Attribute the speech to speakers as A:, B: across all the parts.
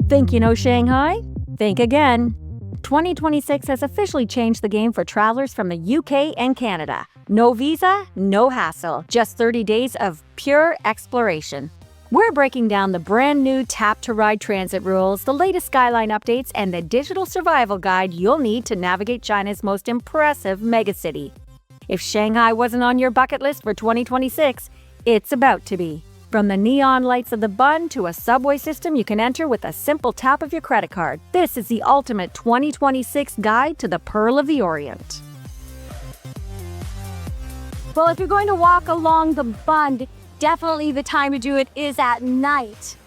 A: Think you know Shanghai? Think again. 2026 has officially changed the game for travelers from the UK and Canada. No visa, no hassle, just 30 days of pure exploration. We're breaking down the brand new tap-to-ride transit rules, the latest Skyline updates, and the digital survival guide you'll need to navigate China's most impressive megacity. If Shanghai wasn't on your bucket list for 2026, it's about to be. From the neon lights of the Bund to a subway system you can enter with a simple tap of your credit card, this is the ultimate 2026 guide to the Pearl of the Orient.
B: Well, if you're going to walk along the Bund, definitely the time to do it is at night.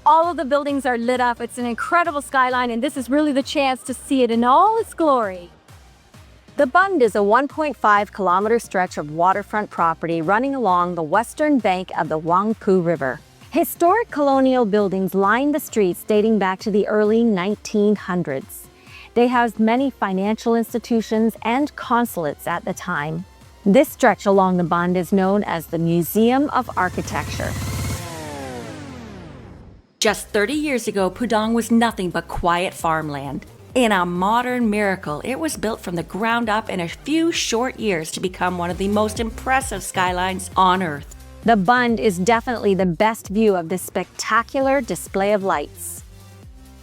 B: All of the buildings are lit up. It's an incredible skyline, and this is really the chance to see it in all its glory.
A: The Bund is a 1.5-kilometer stretch of waterfront property running along the western bank of the Huangpu River. Historic colonial buildings line the streets dating back to the early 1900s. They housed many financial institutions and consulates at the time. This stretch along the Bund is known as the Museum of Architecture. Just 30 years ago, Pudong was nothing but quiet farmland. In a modern miracle, it was built from the ground up in a few short years to become one of the most impressive skylines on Earth. The Bund is definitely the best view of this spectacular display of lights.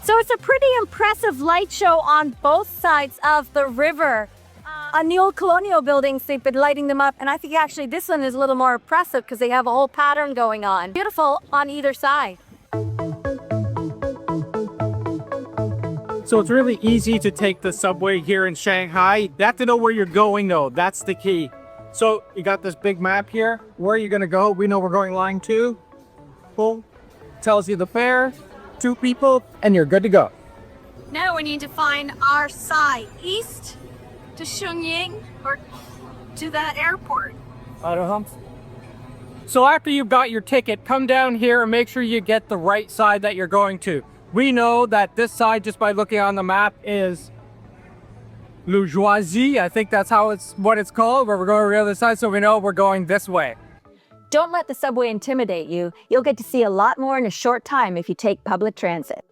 B: So it's a pretty impressive light show on both sides of the river. On the old colonial buildings, they've been lighting them up, and I think actually this one is a little more impressive because they have a whole pattern going on. Beautiful on either side.
C: So it's really easy to take the subway here in Shanghai. You have to know where you're going though, that's the key. So you got this big map here. Where are you gonna go? We know we're going line 2. Boom. Tells you the fare, 2 people, and you're good to go.
B: Now we need to find our side, east to Shenyang or to that airport.
C: So after you've got your ticket, come down here and make sure you get the right side that you're going to. We know that this side, just by looking on the map, is Lujoisie. I think that's what it's called, where we're going to the other side, so we know we're going this way.
A: Don't let the subway intimidate you. You'll get to see a lot more in a short time if you take public transit.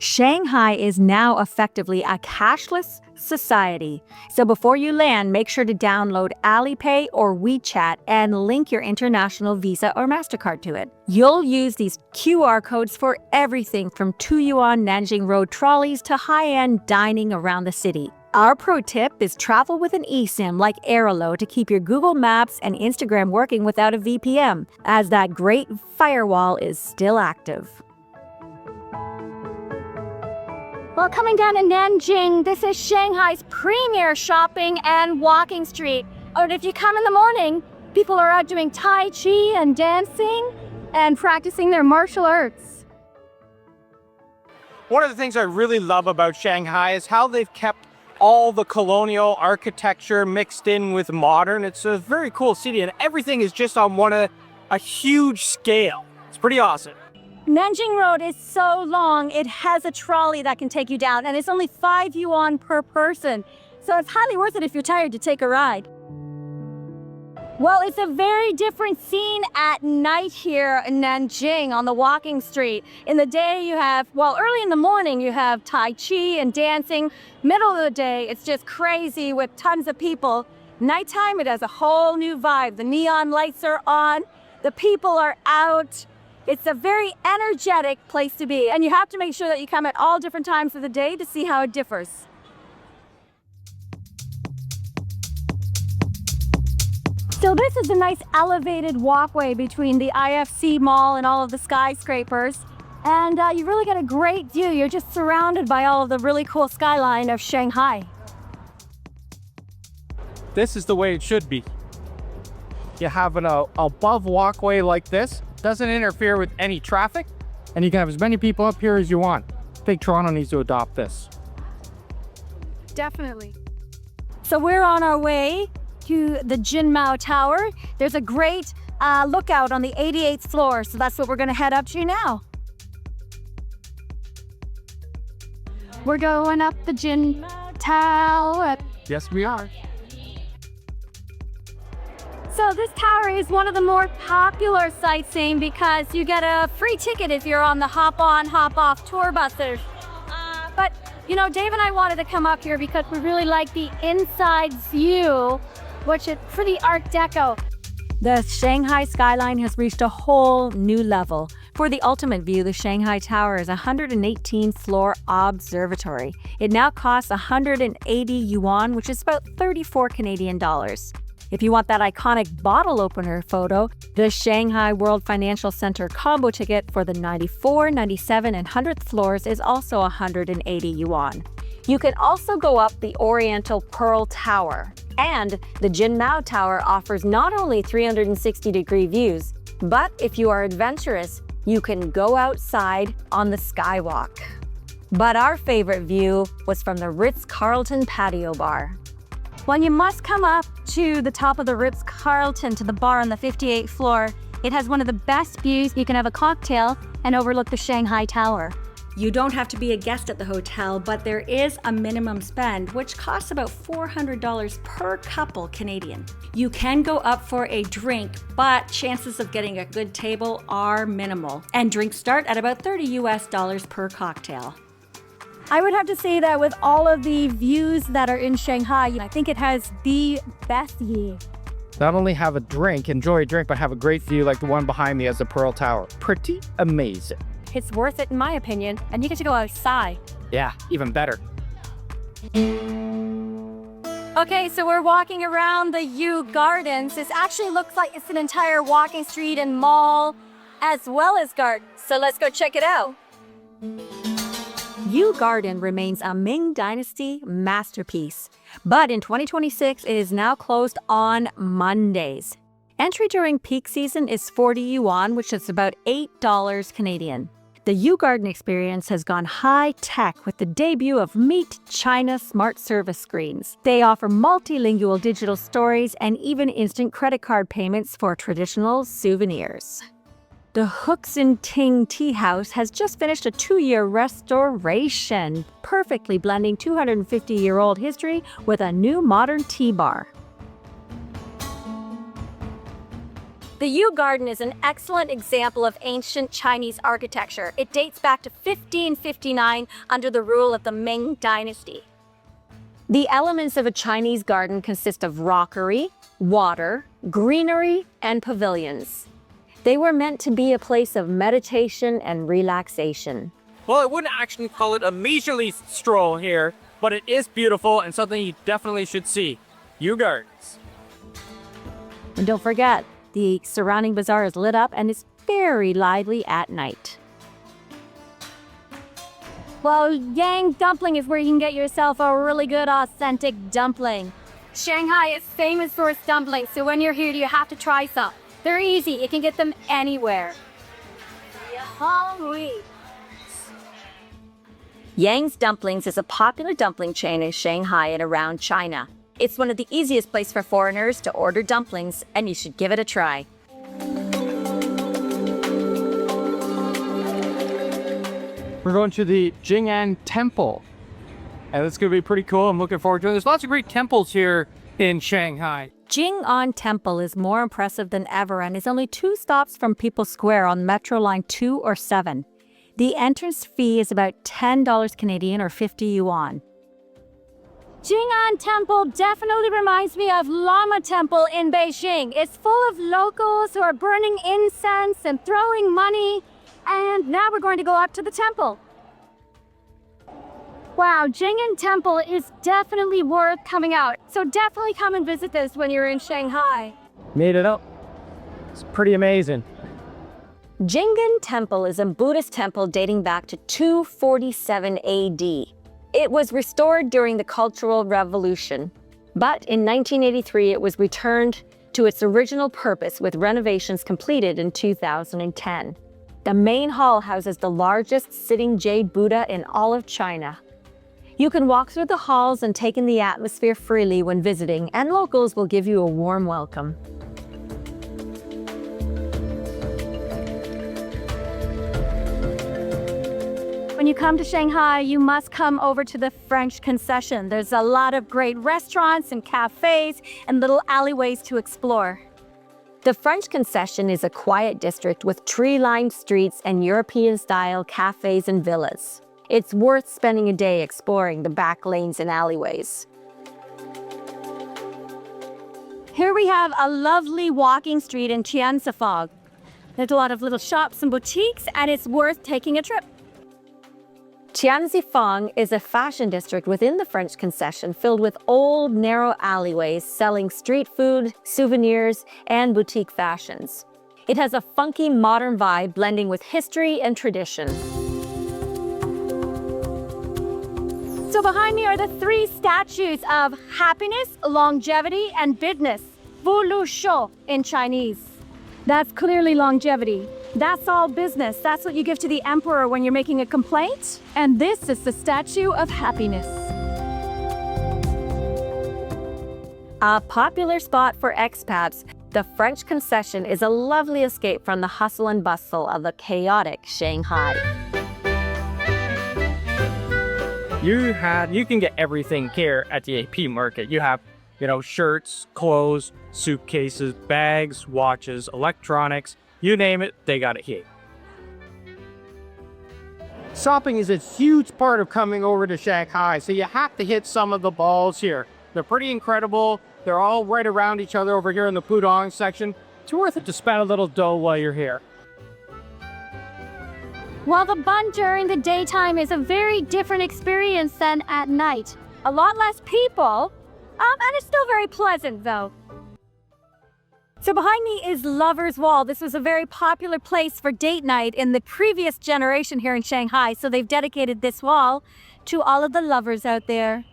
A: Shanghai is now effectively a cashless society. So before you land, make sure to download Alipay or WeChat and link your international Visa or MasterCard to it. You'll use these QR codes for everything from 2 yuan Nanjing Road trolleys to high-end dining around the city. Our pro tip is travel with an eSIM like Airalo to keep your Google Maps and Instagram working without a VPN, as that great firewall is still active.
B: Well, coming down to Nanjing, this is Shanghai's premier shopping and walking street. And if you come in the morning, people are out doing Tai Chi and dancing and practicing their martial arts.
C: One of the things I really love about Shanghai is how they've kept all the colonial architecture mixed in with modern. It's a very cool city, and everything is just on a huge scale. It's pretty awesome.
B: Nanjing Road is so long, it has a trolley that can take you down, and it's only 5 yuan per person. So it's highly worth it if you're tired to take a ride. Well, it's a very different scene at night here in Nanjing on the walking street. In the day you have, early in the morning you have Tai Chi and dancing. Middle of the day, it's just crazy with tons of people. Nighttime, it has a whole new vibe. The neon lights are on, the people are out. It's a very energetic place to be, and you have to make sure that you come at all different times of the day to see how it differs. So this is a nice elevated walkway between the IFC mall and all of the skyscrapers, and you really get a great view. You're just surrounded by all of the really cool skyline of Shanghai.
C: This is the way it should be. You have an above walkway like this. Doesn't interfere with any traffic, and you can have as many people up here as you want. I think Toronto needs to adopt this.
B: Definitely. So we're on our way to the Jinmao Tower. There's a great lookout on the 88th floor, so that's what we're gonna head up to now. We're going up the Jinmao Tower.
C: Yes, we are.
B: So this tower is one of the more popular sightseeing because you get a free ticket if you're on the hop-on, hop-off tour buses. But, you know, Dave and I wanted to come up here because we really like the inside view, which is pretty Art Deco.
A: The Shanghai Skyline has reached a whole new level. For the ultimate view, the Shanghai Tower is a 118-floor observatory. It now costs 180 yuan, which is about 34 Canadian dollars. If you want that iconic bottle opener photo, the Shanghai World Financial Center combo ticket for the 94, 97, and 100th floors is also 180 yuan. You can also go up the Oriental Pearl Tower. And the Jinmao Tower offers not only 360-degree views, but if you are adventurous, you can go outside on the skywalk. But our favorite view was from the Ritz Carlton patio bar.
B: Well, you must come up to the top of the Ritz Carlton to the bar on the 58th floor. It has one of the best views. You can have a cocktail and overlook the Shanghai Tower.
A: You don't have to be a guest at the hotel, but there is a minimum spend, which costs about $400 per couple Canadian. You can go up for a drink, but chances of getting a good table are minimal. And drinks start at about $30 per cocktail.
B: I would have to say that with all of the views that are in Shanghai, I think it has the best view.
C: Not only have a drink, enjoy a drink, but have a great view like the one behind me as the Pearl Tower. Pretty amazing.
B: It's worth it in my opinion, and you get to go outside.
C: Yeah, even better.
B: Okay, so we're walking around the Yew Gardens. This actually looks like it's an entire walking street and mall, as well as garden. So let's go check it out.
A: Yew Garden remains a Ming Dynasty masterpiece, but in 2026, it is now closed on Mondays. Entry during peak season is 40 yuan, which is about $8 Canadian. The Yew Garden experience has gone high-tech with the debut of Meet China smart service screens. They offer multilingual digital stories and even instant credit card payments for traditional souvenirs. The Huxin Ting Tea House has just finished a 2-year restoration, perfectly blending 250-year-old history with a new modern tea bar.
B: The Yew Garden is an excellent example of ancient Chinese architecture. It dates back to 1559 under the rule of the Ming Dynasty.
A: The elements of a Chinese garden consist of rockery, water, greenery, and pavilions. They were meant to be a place of meditation and relaxation.
C: Well, I wouldn't actually call it a leisurely stroll here, but it is beautiful and something you definitely should see. Yew Gardens.
A: And don't forget, the surrounding bazaar is lit up and is very lively at night.
B: Well, Yang Dumpling is where you can get yourself a really good authentic dumpling. Shanghai is famous for its dumplings, so when you're here, you have to try some. They're easy. You can get them anywhere. Hungry.
A: Yang's Dumplings is a popular dumpling chain in Shanghai and around China. It's one of the easiest places for foreigners to order dumplings, and you should give it a try.
C: We're going to the Jing'an Temple, and it's going to be pretty cool. I'm looking forward to it. There's lots of great temples here in Shanghai.
A: Jing'an Temple is more impressive than ever and is only 2 stops from People's Square on Metro Line 2 or 7. The entrance fee is about $10 Canadian or 50 yuan.
B: Jing'an Temple definitely reminds me of Lama Temple in Beijing. It's full of locals who are burning incense and throwing money. And now we're going to go up to the temple. Wow, Jing'an Temple is definitely worth coming out. So definitely come and visit this when you're in Shanghai.
C: Made it up. It's pretty amazing.
A: Jing'an Temple is a Buddhist temple dating back to 247 AD. It was restored during the Cultural Revolution, but in 1983 it was returned to its original purpose with renovations completed in 2010. The main hall houses the largest sitting jade Buddha in all of China. You can walk through the halls and take in the atmosphere freely when visiting, and locals will give you a warm welcome.
B: When you come to Shanghai, you must come over to the French Concession. There's a lot of great restaurants and cafes and little alleyways to explore.
A: The French Concession is a quiet district with tree-lined streets and European-style cafes and villas. It's worth spending a day exploring the back lanes and alleyways.
B: Here we have a lovely walking street in Tianzifang. There's a lot of little shops and boutiques, and it's worth taking a trip.
A: Tianzifang is a fashion district within the French Concession filled with old, narrow alleyways selling street food, souvenirs, and boutique fashions. It has a funky, modern vibe blending with history and tradition.
B: So behind me are the 3 statues of happiness, longevity, and business. Wu Shou in Chinese. That's clearly longevity. That's all business. That's what you give to the emperor when you're making a complaint. And this is the statue of happiness.
A: A popular spot for expats, the French Concession is a lovely escape from the hustle and bustle of the chaotic Shanghai.
C: You can get everything here at the AP market. You have, shirts, clothes, suitcases, bags, watches, electronics, you name it, they got it here. Shopping is a huge part of coming over to Shanghai, so you have to hit some of the balls here. They're pretty incredible. They're all right around each other over here in the Pudong section. It's worth it to spend a little dough while you're here.
B: While the Bund during the daytime is a very different experience than at night. A lot less people, and it's still very pleasant though. So behind me is Lover's Wall. This was a very popular place for date night in the previous generation here in Shanghai, so they've dedicated this wall to all of the lovers out there.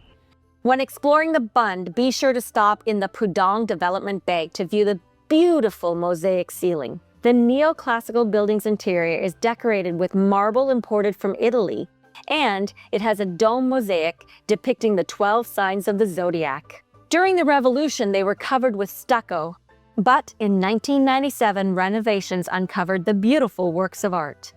A: When exploring the Bund, be sure to stop in the Pudong Development Bay to view the beautiful mosaic ceiling. The neoclassical building's interior is decorated with marble imported from Italy, and it has a dome mosaic depicting the 12 signs of the zodiac. During the Revolution, they were covered with stucco, but in 1997, renovations uncovered the beautiful works of art.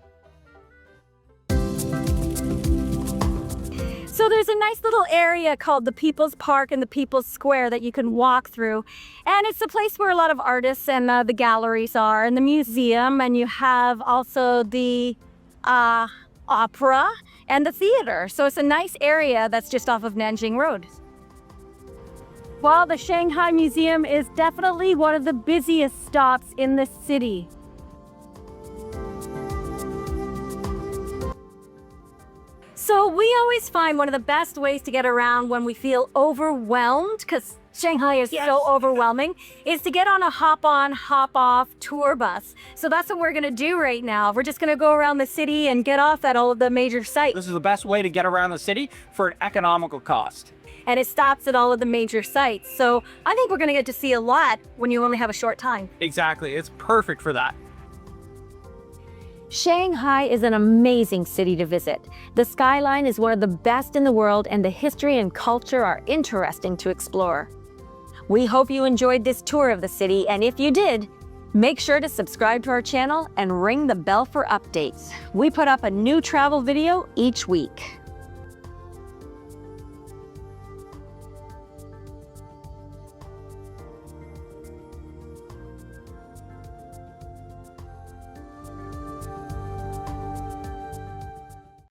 B: So there's a nice little area called the People's Park and the People's Square that you can walk through. And it's a place where a lot of artists and the galleries are, and the museum, and you have also the opera and the theater. So it's a nice area that's just off of Nanjing Road. Well, the Shanghai Museum is definitely one of the busiest stops in the city. So we always find one of the best ways to get around when we feel overwhelmed, because Shanghai is so overwhelming, is to get on a hop-on, hop-off tour bus. So that's what we're going to do right now. We're just going to go around the city and get off at all of the major sites.
D: This is the best way to get around the city for an economical cost.
B: And it stops at all of the major sites. So I think we're going to get to see a lot when you only have a short time.
D: Exactly, it's perfect for that.
A: Shanghai is an amazing city to visit. The Skyline is one of the best in the world, and the history and culture are interesting to explore. We hope you enjoyed this tour of the city, and if you did, make sure to subscribe to our channel and ring the bell for updates. We put up a new travel video each week.